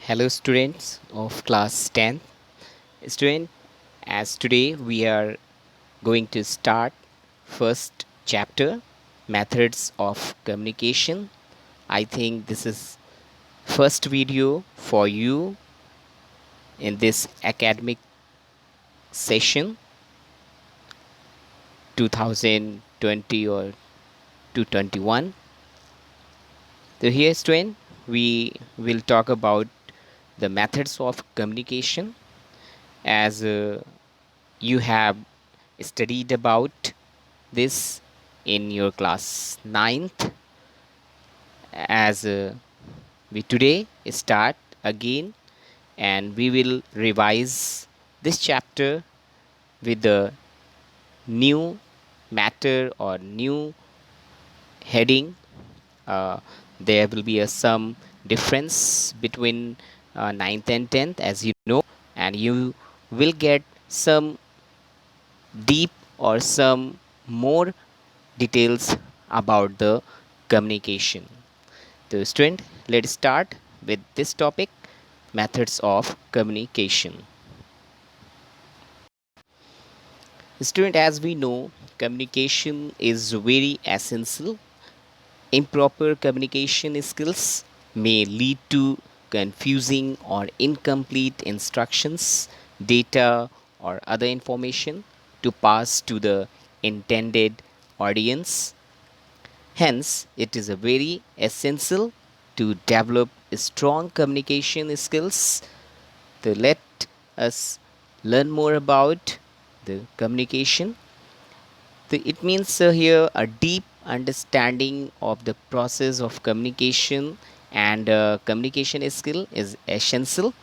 Hello students of class 10. Student, as today we are going to start first chapter, methods of communication. I think this is first video for you in this academic session 2020 or 221. So here student, we will talk about the methods of communication as you have studied about this in your class ninth. As we today start again and we will revise this chapter with the new matter or new heading. There will be some difference between ninth and 10th, as you know, and you will get some deep or some more details about the communication. So, student, let's start with this topic, methods of communication. Student, as we know, communication is very essential. Improper communication skills may lead to confusing or incomplete instructions, data, or other information to pass to the intended audience. Hence, it is a very essential to develop strong communication skills. To let us learn more about the communication. It means here a deep understanding of the process of communication and communication skill is essential.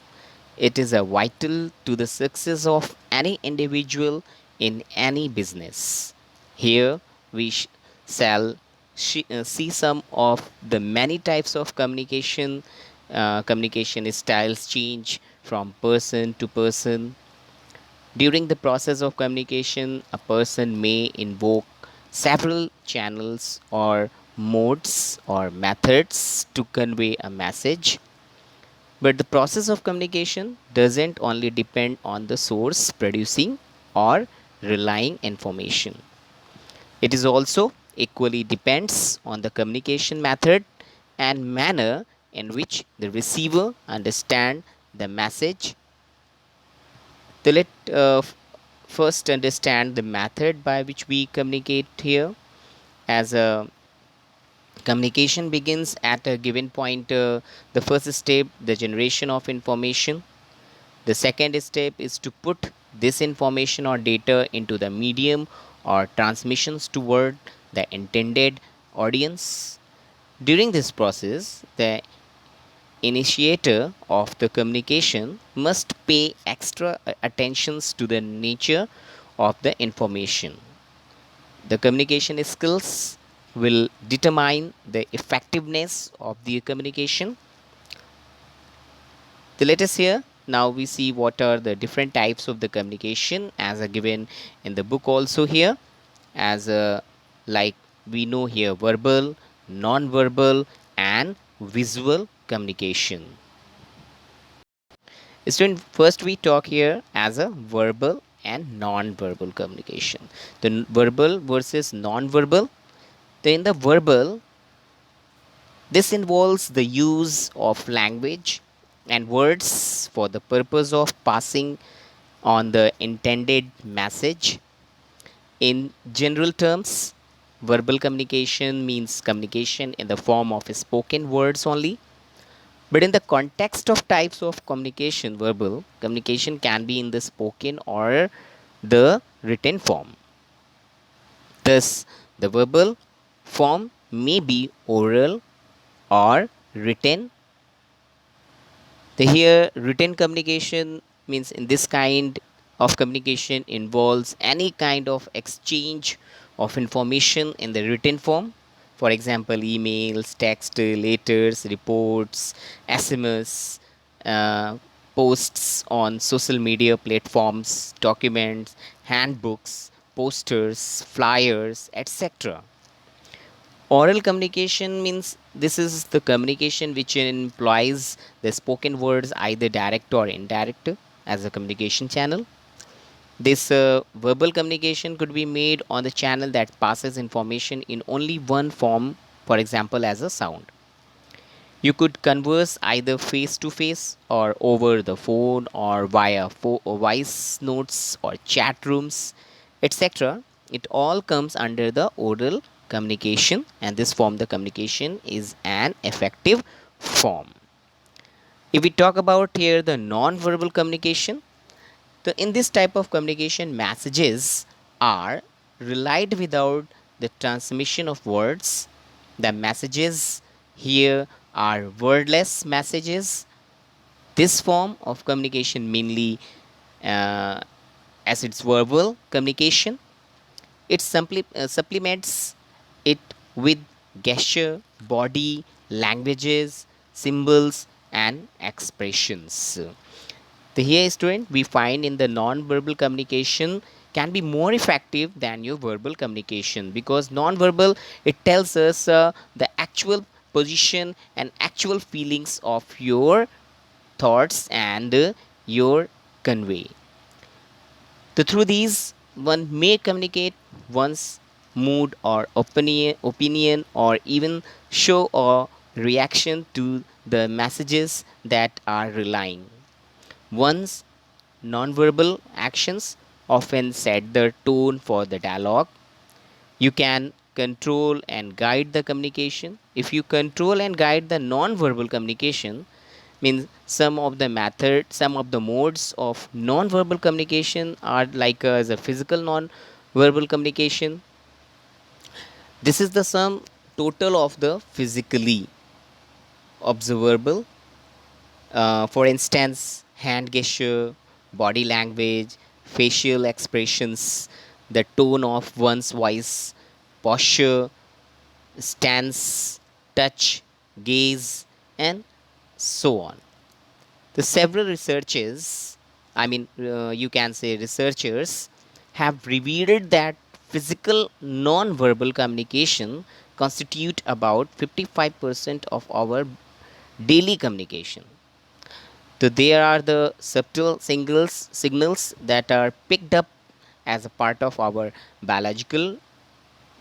It is a vital to the success of any individual in any business. Here we shall see some of the many types of communication. Communication styles change from person to person. During the process of communication, a person may invoke several channels or modes or methods to convey a message. But the process of communication doesn't only depend on the source producing or relying information. It is also equally depends on the communication method and manner in which the receiver understand the message. So first understand the method by which we communicate here. As a communication begins at a given point, the first step, the generation of information. The second step is to put this information or data into the medium or transmissions toward the intended audience. During this process, the initiator of the communication must pay extra attentions to the nature of the information. The communication skills will determine the effectiveness of the communication. Let us here now we see what are the different types of the communication as are given in the book also here, as like we know here verbal, non-verbal, and visual communication. Student, first we talk here as a verbal and non-verbal communication. The verbal versus non-verbal. In the verbal, this involves the use of language and words for the purpose of passing on the intended message. In general terms, verbal communication means communication in the form of spoken words only. But in the context of types of communication, verbal communication can be in the spoken or the written form. Thus, the verbal form may be oral or written. The here written communication means in this kind of communication involves any kind of exchange of information in the written form. For example, emails, text, letters, reports, SMS, uh, posts on social media platforms, documents, handbooks, posters, flyers, etc. Oral communication means this is the communication which implies the spoken words either direct or indirect as a communication channel. This verbal communication could be made on the channel that passes information in only one form, for example, as a sound. You could converse either face to face or over the phone or via voice notes or chat rooms, etc. It all comes under the oral communication, and this form, the communication, is an effective form. If we talk about here the non-verbal communication, in this type of communication, messages are relied without the transmission of words. The messages here are wordless messages. This form of communication mainly, uh, as it's verbal communication, it supplements it with gesture, body, languages, symbols, and expressions. The here student we find in the non-verbal communication can be more effective than your verbal communication, because non-verbal, it tells us the actual position and actual feelings of your thoughts and your convey. Through these, one may communicate one's mood or opinion or even show a reaction to the messages that are relying. One's nonverbal actions often set the tone for the dialogue. You can control and guide the communication. If you control and guide the non-verbal communication, means some of the modes of non-verbal communication are like as a physical non-verbal communication. This is the sum total of the physically observable. For instance, hand gesture, body language, facial expressions, the tone of one's voice, posture, stance, touch, gaze, and so on. The several researchers, you can say researchers, have revealed that physical non-verbal communication constitute about 55% of our daily communication. So there are the subtle signals that are picked up as a part of our biological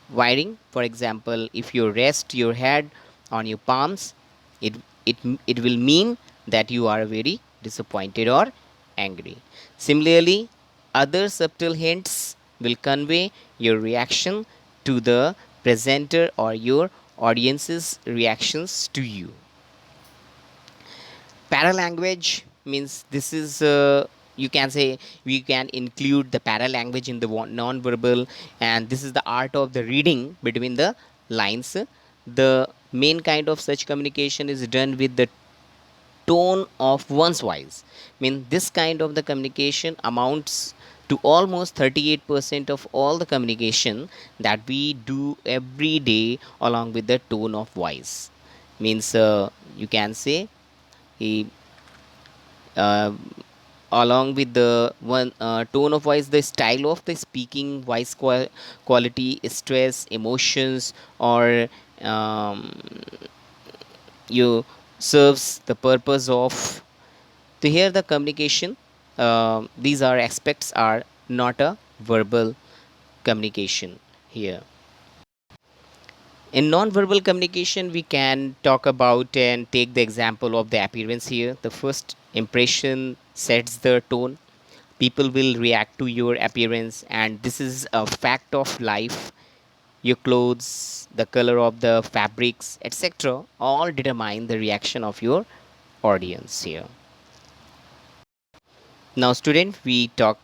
wiring. For example, if you rest your head on your palms, it, it will mean that you are very disappointed or angry. Similarly, other subtle hints will convey your reaction to the presenter or your audience's reactions to you. Paralanguage means this is you can say we can include the paralanguage in the non-verbal, and this is the art of the reading between the lines. The main kind of such communication is done with the tone of one's voice. This kind of the communication amounts to almost 38% of all the communication that we do every day, along with the tone of voice. You can say he uh, along with the one tone of voice, the style of the speaking, voice quality, stress, emotions, or um, you serves the purpose of to hear the communication. These are aspects are not a verbal communication here. In non-verbal communication, we can talk about and take the example of the appearance here. The first impression sets the tone. People will react to your appearance, and this is a fact of life. Your clothes, the color of the fabrics, etc., all determine the reaction of your audience here. Now, student, we talk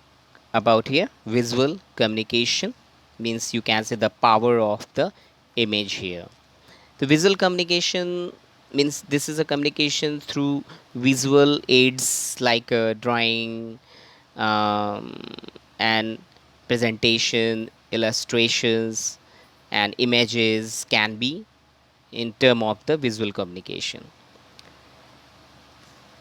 about here visual communication. You can say the power of the image here. The visual communication means this is a communication through visual aids like drawing, um, and presentation, illustrations, and images can be in term of the visual communication.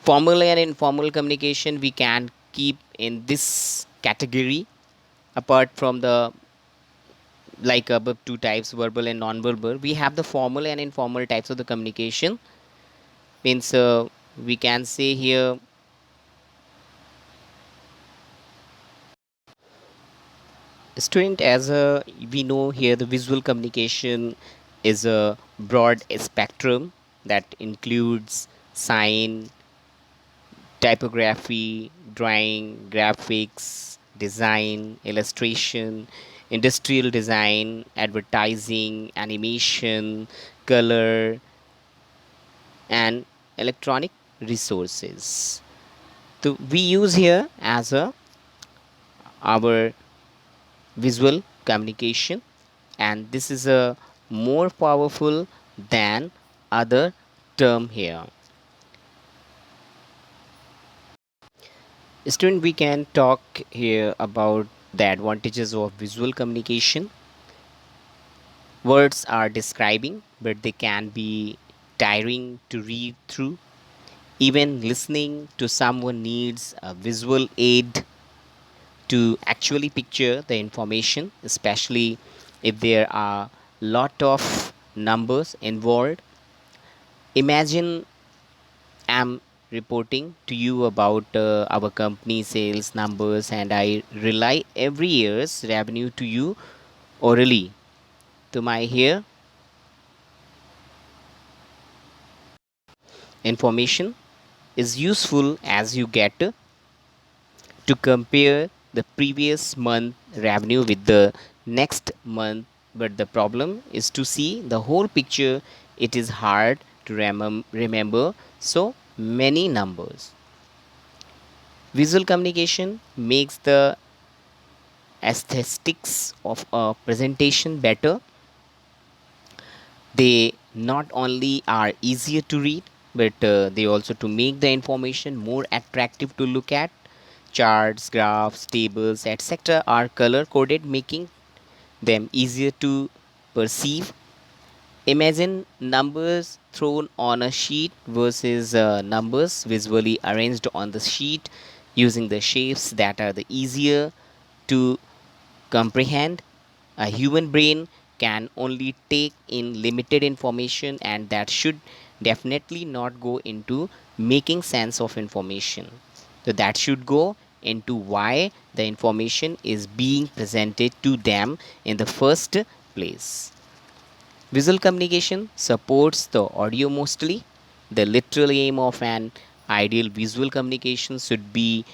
Formal and informal communication we can keep in this category. Apart from the like above two types, verbal and non-verbal. We have the formal and informal types of the communication. Means we can say here, student, as a we know here, the visual communication is a broad spectrum that includes sign, typography, drawing, graphics, design, illustration, industrial design, advertising, animation, color, and electronic resources. So we use here as a our visual communication, and this is a more powerful than other term here. Student, we can talk here about the advantages of visual communication. Words are describing, but they can be tiring to read through. Even listening to someone needs a visual aid to actually picture the information, especially if there are lot of numbers involved. Imagine I'm reporting to you about our company sales numbers, and I rely every year's revenue to you orally. To my here information is useful as you get to compare the previous month revenue with the next month, but the problem is to see the whole picture. It is hard to remember so many numbers. Visual communication makes the aesthetics of a presentation better. They not only are easier to read, but they also to make the information more attractive to look at. Charts, graphs, tables, etc. are color coded, making them easier to perceive. Imagine numbers thrown on a sheet versus numbers visually arranged on the sheet using the shapes that are the easier to comprehend. A human brain can only take in limited information, and that should definitely not go into making sense of information. So, that should go into why the information is being presented to them in the first place. Visual communication supports the audio mostly. The literal aim of an ideal visual communication should be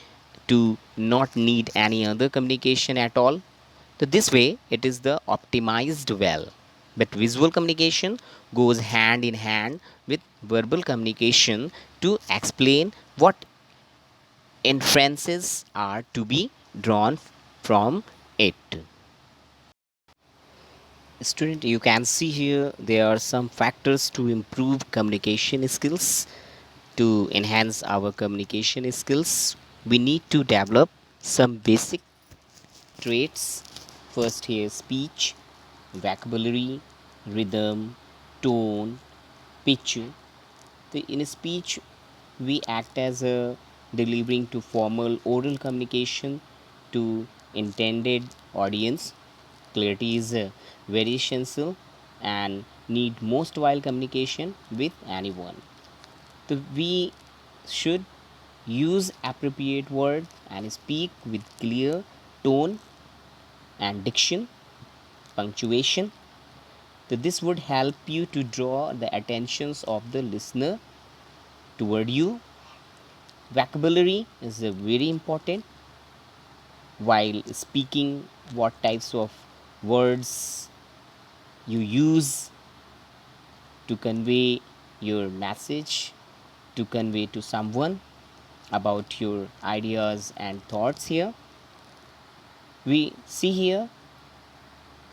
to not need any other communication at all. So this way it is the optimized well. But visual communication goes hand in hand with verbal communication to explain what inferences are to be drawn from it. Student, you can see here there are some factors to improve communication skills. To enhance our communication skills, we need to develop some basic traits. First here, speech, vocabulary, rhythm, tone, pitch. In speech, we act as a delivering to formal oral communication to intended audience. Clarity is very essential and need most while communication with anyone. So we should use appropriate words and speak with clear tone and diction, punctuation. So this would help you to draw the attentions of the listener toward you. Vocabulary is very important while speaking. What types of words you use to convey your message, to convey to someone about your ideas and thoughts here. We see here,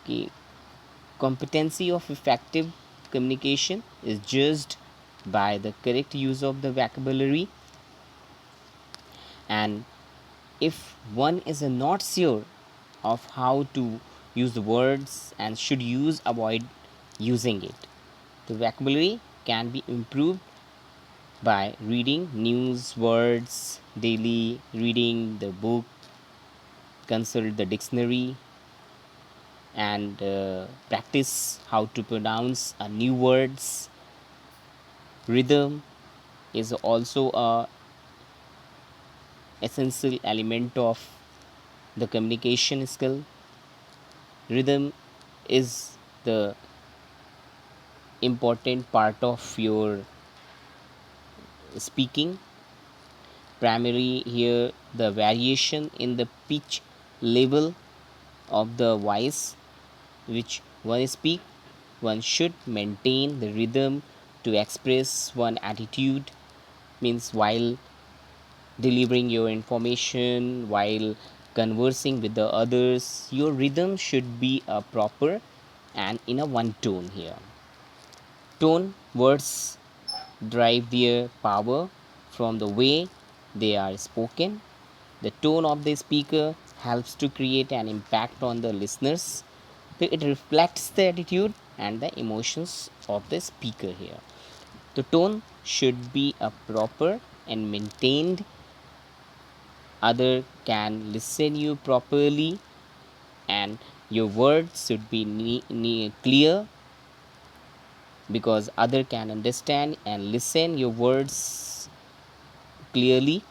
okay, competency of effective communication is judged by the correct use of the vocabulary, and if one is not sure of how to use the words and should use avoid using it. The vocabulary can be improved by reading news words daily, reading the book, consult the dictionary, and practice how to pronounce new words. Rhythm is also a essential element of the communication skill. Rhythm is the important part of your speaking. Primarily here the variation in the pitch level of the voice which one speak, one should maintain the rhythm to express one attitude, means while delivering your information, while conversing with the others, your rhythm should be a proper and in a one tone here. Tone words derive their power from the way they are spoken. The tone of the speaker helps to create an impact on the listeners. It reflects the attitude and the emotions of the speaker here. The tone should be a proper and maintained. Other can listen you properly, and your words should be clear because other can understand and listen your words clearly.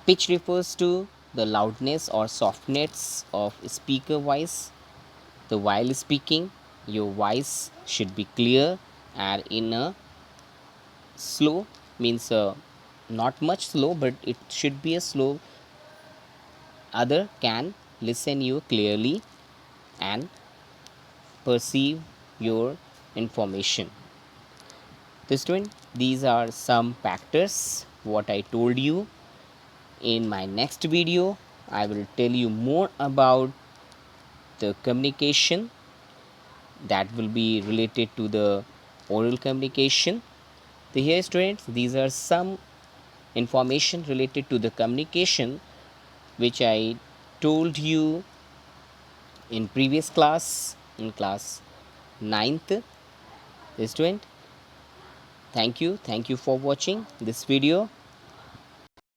Pitch refers to the loudness or softness of speaker voice. The while speaking, your voice should be clear and in a slow, means not much slow, but it should be a slow. Other can listen you clearly and perceive your information. So student, these are some factors what I told you. In my next video, I will tell you more about the communication that will be related to the oral communication. So here students, these are some information related to the communication which I told you in previous class, in class 9th. Student, thank you for watching this video.